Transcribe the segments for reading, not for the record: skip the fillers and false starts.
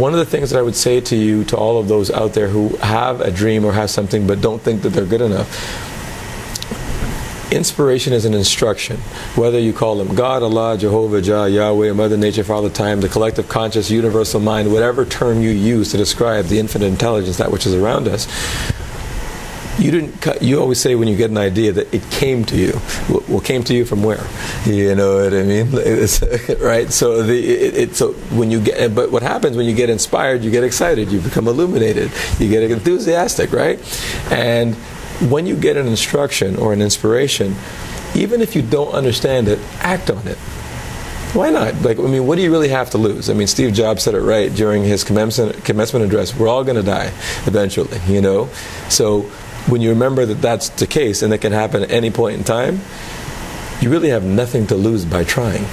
one of the things that I would say to you, to all of those out there who have a dream or have something but don't think that they're good enough, inspiration is an instruction. Whether you call them God, Allah, Jehovah, Jah, Yahweh, Mother Nature, Father Time, the collective conscious, universal mind, whatever term you use to describe the infinite intelligence, that which is around us, you always say when you get an idea that it came to you. Well, came to you from where? You know what I mean? Right? So but what happens when you get inspired, you get excited, you become illuminated, you get enthusiastic, right? And when you get an instruction or an inspiration, even if you don't understand it, act on it. Why not? What do you really have to lose? Steve Jobs said it right during his commencement address. We're all going to die eventually, you know? So when you remember that that's the case and it can happen at any point in time, you really have nothing to lose by trying.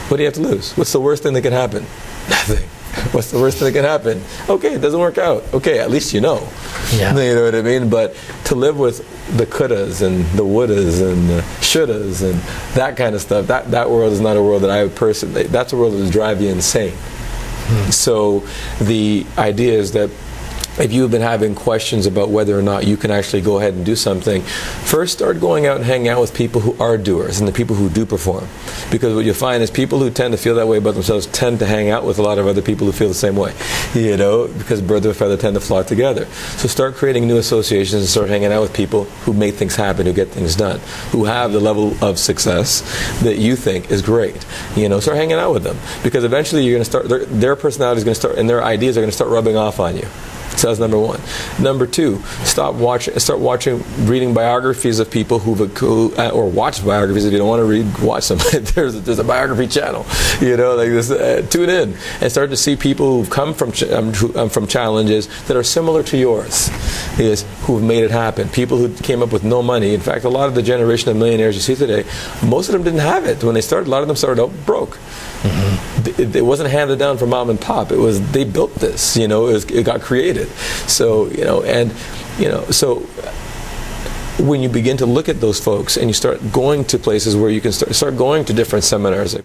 What do you have to lose? What's the worst thing that can happen? Nothing. What's the worst thing that can happen? Okay, it doesn't work out. Okay, at least you know. Yeah. You know what I mean? But to live with the couldas and the wouldas and the shouldas and that kind of stuff, that world is not a world that I would personally, that's a world that would drive you insane. So the idea is that if you've been having questions about whether or not you can actually go ahead and do something, first start going out and hanging out with people who are doers and the people who do perform. Because what you'll find is people who tend to feel that way about themselves tend to hang out with a lot of other people who feel the same way. You know, because birds of a feather tend to flock together. So start creating new associations and start hanging out with people who make things happen, who get things done, who have the level of success that you think is great. You know, start hanging out with them. Because eventually you're going to start, their personality is going to start, and their ideas are going to start rubbing off on you. So that's number one. Number two, start reading biographies of people or watch biographies if you don't want to read. Watch them. there's a biography channel, you know, like this. Tune in and start to see people who've come from challenges that are similar to yours, who've made it happen. People who came up with no money. In fact, a lot of the generation of millionaires you see today, most of them didn't have it when they started. A lot of them started out broke. It wasn't handed down from mom and pop. They built this. You know, it got created. So so when you begin to look at those folks and you start going to places where you can start going to different seminars.